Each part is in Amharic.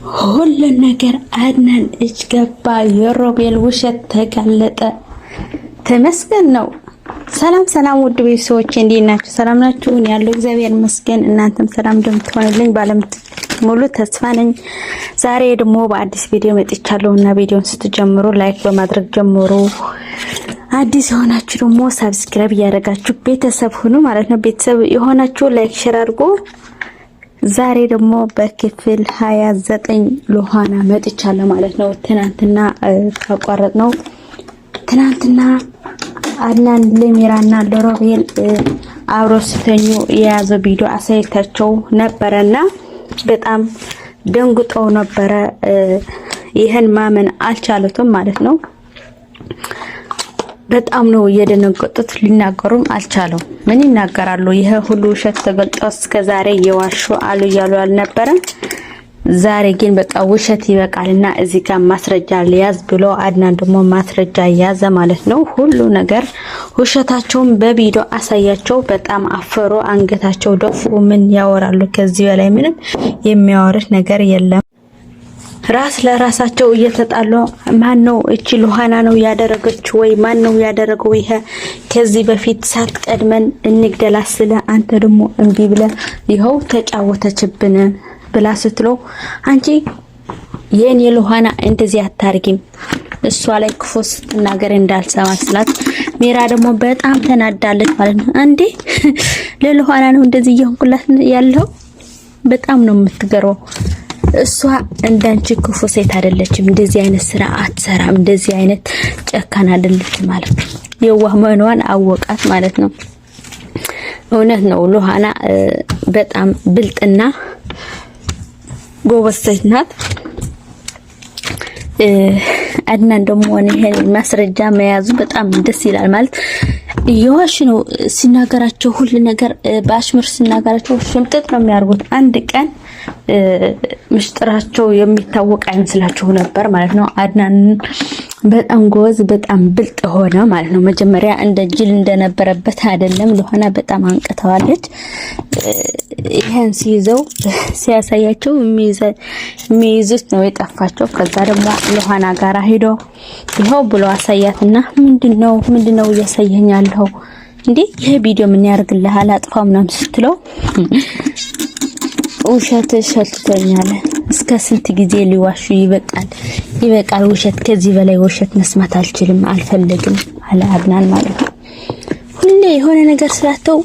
ሁሉ ነገር አድናን እጅ ገባ። የሮቤል ውሸት ተጋለጠ። ተመስገን ነው። ሰላም ውድ ቤተሰቦቼ እንዴት ናችሁ? ሰላም ናችሁ? ያለው እግዚአብሔር ይመስገን። እናንተም ሰላም እንደምትሆኑልኝ ባለምት ሙሉ ተስፋ ነኝ። ዛሬ ደግሞ በአዲስ ቪዲዮ መጥቻለሁና ቪዲዮን ስትጀምሩ ላይክ በማድረግ ጀምሩ። አዲስ የሆናችሁ ደግሞ ሰብስክራይብ ያደርጋችሁ ቤተሰብ ሁኑ ማለት ነው። ቤተሰብ የሆናችሁ ላይክ ሼር አድርጉ። ዛሬ ደግሞ በክፍል 29 ሉሃና መጥቻለሁ ማለት ነው። ትናንትና ካቋረጥ ነው ትናንትና አድናን ለሚራና ለሮቤል አብሮ ስተኙ የያዘ ቪዲዮ አሳይታቸው ነበርና በጣም ደንግጠው ነበረ። ይሄን ማመን አልቻሉትም ማለት ነው። በጣም ነው የደነገጡት። ሊናገሩም አልቻሉም። ምን ይናገራሉ? ይሄ ሁሉ ውሸት ተገልጦ እስከዛሬ የዋሹ አሉ ያሉ አልነበረም። ዛሬ ግን በቃ ውሸት ይበቃልና እዚህ ጋር ማስረጃ ሊያዝ ብሎ አድናን ደግሞ ማስረጃ ያዘ ማለት ነው። ሁሉ ነገር ውሸታቸውን በቪዲዮ አሳያቸው። በጣም አፈሩ፣ አንገታቸው ደፉ። ምን ያወራሉ? ከዚህ በላይ ምንም የሚያወሩት ነገር የለም። ራስ ለራሳቸው እየተጣሉ ማን ነው እቺ ሉሃና ነው ያደረገችው ወይ ማን ነው ያደረገው? ይሄ ከዚህ በፊት ሳትቀድመን እንግደላት ስለ አንተ ደግሞ እንቢ ብለ ይኸው ተጫወተችብን ብላ ስትለው አንቺ የኔ ሉሃና እንደዚህ አታርጊም እሷ ላይ ክፉ ስትናገር እንዳልሰማ ስላት ሜራ ደግሞ በጣም ተናዳለች ማለት ነው። እንዴ ለሉሃና ነው እንደዚህ እየሆንኩላት ያለው? በጣም ነው የምትገረው። እሷ እንዳንቺ ክፉ ሴት አይደለችም። እንደዚህ አይነት ስራ አትሰራም። እንደዚህ አይነት ጨካና አይደለችም ማለት ነው። የዋህ መሆኗን አወቃት ማለት ነው። እውነት ነው። ሉሃና በጣም ብልጥና ጎበዝ ሴት ናት። አድናን ደግሞ ይሄን ማስረጃ መያዙ በጣም ደስ ይላል ማለት የዋሽ ነው ሲናገራቸው ሁሉ ነገር ባሽምር ሲናገራቸው ሽምጥጥ ነው የሚያርጉት። አንድ ቀን ምስጥራቸው የሚታወቅ አይመስላችሁ ነበር ማለት ነው። አድናን በጣም ጎበዝ በጣም ብልጥ ሆነ ማለት ነው። መጀመሪያ እንደ ጅል እንደነበረበት አይደለም። ሉሃና በጣም አንቀተዋለች። ይሄን ሲይዘው ሲያሳያቸው የሚይዙት ነው የጠፋቸው። ከዛ ደግሞ ሉሃና ጋራ ሄዶ ይሄው ብሎ አሳያትና ምንድነው እያሳየኛለሁ እንዴ? ይሄ ቪዲዮ ምን ያርግልሃል? አጥፋው ምናምን ስትለው ውሸት ሸልቶኛል። እስከ ስንት ጊዜ ሊዋሹ? ይበቃል ውሸት። ከዚህ በላይ ውሸት መስማት አልፈልግም አለ አድናን ማለት ነው። ሁሌ የሆነ ነገር ስላተው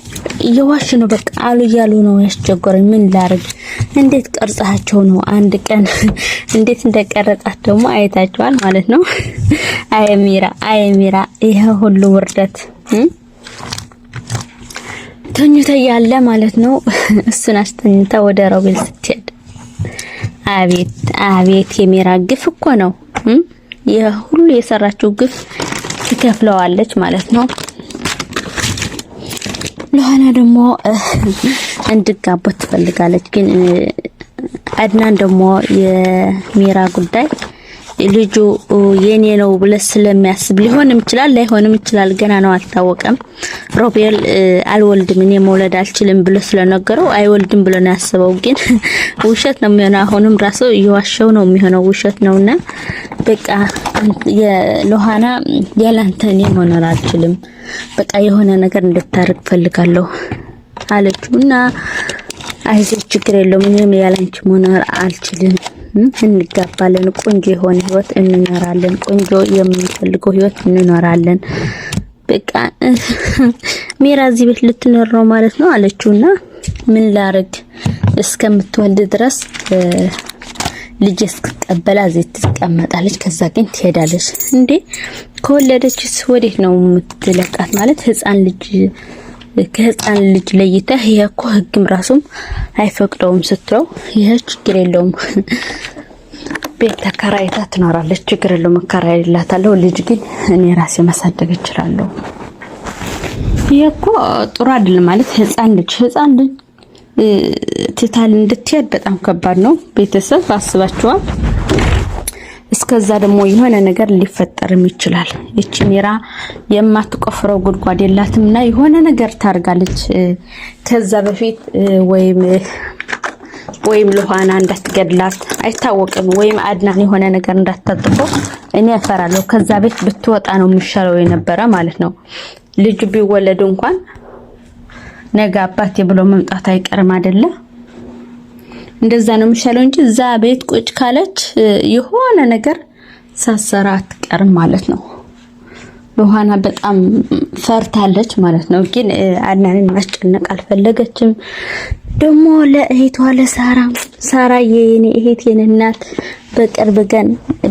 እየዋሹ ነው በቃ አሉ እያሉ ነው ያስቸገረኝ። ምን ላርግ? እንዴት ቀርጻቸው ነው? አንድ ቀን እንዴት እንደቀረጻት ደግሞ አይታችኋል ማለት ነው። አየሚራ ይሄ ሁሉ ውርደት ተኝታ ያለ ማለት ነው። እሱን አስተኝታ ወደ ሮቤል ስትሄድ አቤት የሚራ ግፍ እኮ ነው። የሁሉ የሰራችው ግፍ ትከፍለዋለች ማለት ነው። ሉሃና ደግሞ እንድጋባት ትፈልጋለች። ግን አድናን ደግሞ የሚራ ጉዳይ ልጁ የኔ ነው ብለ ስለሚያስብ ሊሆንም ይችላል ላይሆንም ይችላል፣ ገና ነው አልታወቀም። ሮቤል አልወልድም እኔ መውለድ አልችልም ብሎ ስለነገረው አይወልድም ብሎ ነው ያስበው። ግን ውሸት ነው የሚሆነው። አሁንም ራሱ እየዋሸው ነው የሚሆነው፣ ውሸት ነውና በቃ የሉሃና ያላንተ እኔ መኖር አልችልም፣ በቃ የሆነ ነገር እንድታርግ ፈልጋለሁ አለችውና አይዞህ ችግር የለውም እኔም ያላንቺ መኖር አልችልም፣ እንጋባለን፣ ቆንጆ የሆነ ህይወት እንኖራለን፣ ቆንጆ የምንፈልገው ህይወት እንኖራለን። በቃ ሜራ እዚህ ቤት ልትኖር ነው ማለት ነው አለችውና ምን ላርግ እስከምትወልድ ድረስ ልጅ እስክትቀበላ እዚህ ትቀመጣለች፣ ከዛ ግን ትሄዳለች። እንዴ ከወለደችስ ወዴት ነው የምትለቃት? ማለት ከህፃን ልጅ ለይተህ ይሄ እኮ ህግም ራሱም አይፈቅደውም ስትለው ይሄ ችግር የለውም ቤት ተከራይታ ትኖራለች፣ ችግር የለውም እከራይላታለሁ፣ ልጅ ግን እኔ ራሴ ማሳደግ እችላለሁ። ይሄ እኮ ጥሩ አይደለም ማለት ህፃን ልጅ ትታል እንድትሄድ በጣም ከባድ ነው። ቤተሰብ አስባችኋል? እስከዛ ደግሞ የሆነ ነገር ሊፈጠርም ይችላል። እቺ ሜራ የማትቆፍረው ጉድጓድ የላትምና የሆነ ነገር ታርጋለች። ከዛ በፊት ወይም ወይም ሉሃና እንዳትገድላት አይታወቅም፣ ወይም አድናን የሆነ ነገር እንዳታጥፈው እኔ አፈራለሁ። ከዛ ቤት ብትወጣ ነው የሚሻለው የነበረ ማለት ነው። ልጅ ቢወለድ እንኳን ነገ አባቴ ብሎ መምጣት አይቀርም አይደለ? እንደዛ ነው የሚሻለው እንጂ እዛ ቤት ቁጭ ካለች የሆነ ነገር ሳሰራ አትቀርም ማለት ነው። ሉሃና በጣም ፈርታለች ማለት ነው። ግን አድናንን ማስጨነቅ አልፈለገችም። ደግሞ ለእህቷ ለሳራ የኔ እህት የኔ እናት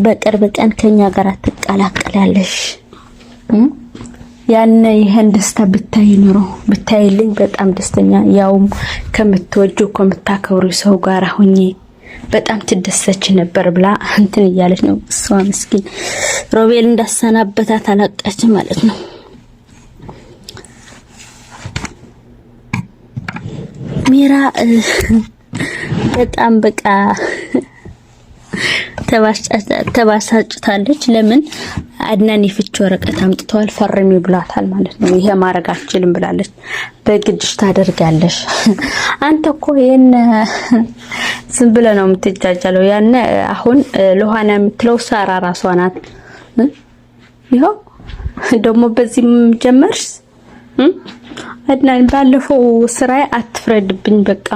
በቅርብ ቀን ከኛ ጋር ትቀላቀላለሽ። ያን ይሄን ደስታ ብታይልኝ በጣም ደስተኛ ያውም ከምታከብሩ ሰው ጋር ሆኜ በጣም ትደሰች ነበር ብላ እንትን እያለች ነው እሷ ምስኪን። ሮቤል እንዳሰናበታት አላቀች ማለት ነው። ሚራ በጣም በቃ ተባሳጭታለች። ለምን አድናን የፍች ወረቀት አምጥተዋል ፈርሚ ብሏታል ማለት ነው። ይሄ ማድረግ አልችልም ብላለች። በግድሽ ታደርጋለሽ አንተ እኮ የነ ዝም ብለህ ነው የምትጃጃለው። ያነ አሁን ሉሃና የምትለው ሳራ ራሷ ናት። ይሄው ደግሞ በዚህ ጀመርሽ አድናን ባለፈው ስራዬ አትፍረድብኝ። በቃ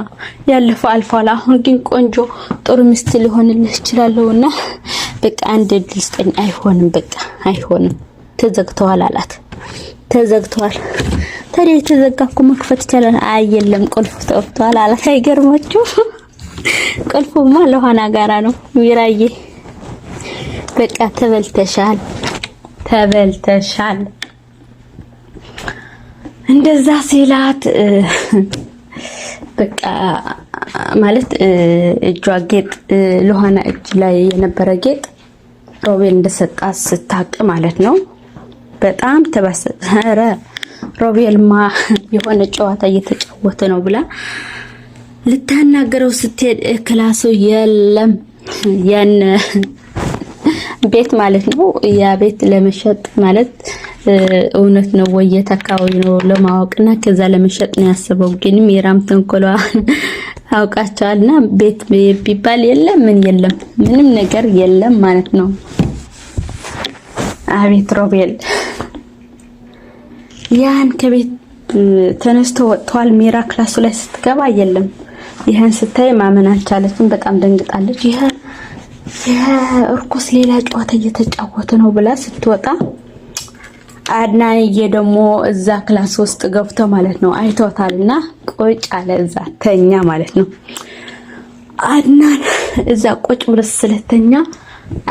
ያለፈው አልፏል። አሁን ግን ቆንጆ ጥሩ ሚስት ሊሆንልህ ይችላልውና በቃ አንድ እድል ስጠኝ። አይሆንም በቃ አይሆንም፣ ተዘግተዋል አላት። ተዘግተዋል። ታዲያ የተዘጋኩ መክፈት ይችላል። አየለም ቁልፍ ተወጥቷል አላት። አይገርማችሁ? ቁልፉማ ሉሃና ጋራ ነው። ሚራዬ በቃ ተበልተሻል። እንደዛ ሲላት በቃ ማለት እጇ ጌጥ ሉሃና እጅ ላይ የነበረ ጌጥ ሮቤል እንደሰጣት ስታቅ ማለት ነው። በጣም ተባሰረ። ሮቤልማ የሆነ ጨዋታ እየተጫወተ ነው ብላ ልታናገረው ስትሄድ ክላሱ የለም ያን ቤት ማለት ነው። ያ ቤት ለመሸጥ ማለት እውነት ነው ወይ የታካው ነው ለማወቅና ከዛ ለመሸጥ ነው ያሰበው። ግን ሚራም ተንኮሏ አውቃቸዋልና ቤት ቢባል የለም ምንም ነገር የለም ማለት ነው። አቤት ሮቤል ያን ከቤት ተነስቶ ወጥቷል። ሚራ ክላሱ ላይ ስትገባ የለም። ይሄን ስታይ ማመን አልቻለችም። በጣም ደንግጣለች። ይሄ እርኩስ ሌላ ጨዋታ እየተጫወተ ነው ብላ ስትወጣ አድናንዬ ደግሞ እዛ ክላስ ውስጥ ገብቶ ማለት ነው አይቶታልና ቁጭ አለ። እዛ ተኛ ማለት ነው። አድናን እዛ ቁጭ ብሎ ስለተኛ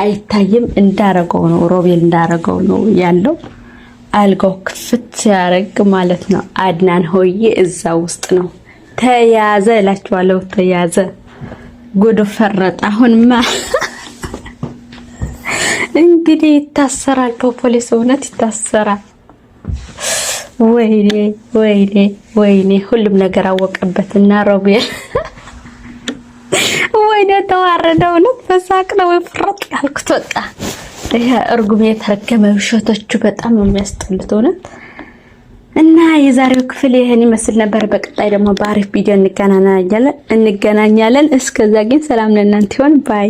አይታይም። እንዳረገው ነው ሮቤል እንዳረገው ነው ያለው። አልጋው ክፍት ያረግ ማለት ነው። አድናን ሆዬ እዛ ውስጥ ነው። ተያዘ እላችኋለሁ። ተያዘ። ጉዱ ፈረጠ። አሁንማ እንግዲህ ይታሰራል። በፖሊስ እውነት ይታሰራል። ወይኔ ሁሉም ነገር አወቀበትና ሮቤል ወይኔ ተዋረደው ነው። በሳቅ ነው ፍረጥ ያልኩት። በቃ ይሄ እርጉም የተረገመ ውሸቶቹ በጣም ነው የሚያስጠሉት እውነት። እና የዛሬው ክፍል ይሄን ይመስል ነበር። በቀጣይ ደግሞ በአሪፍ ቪዲዮ እንገናኛለን። እስከዛ ግን ሰላም ለእናንተ ይሁን። ባይ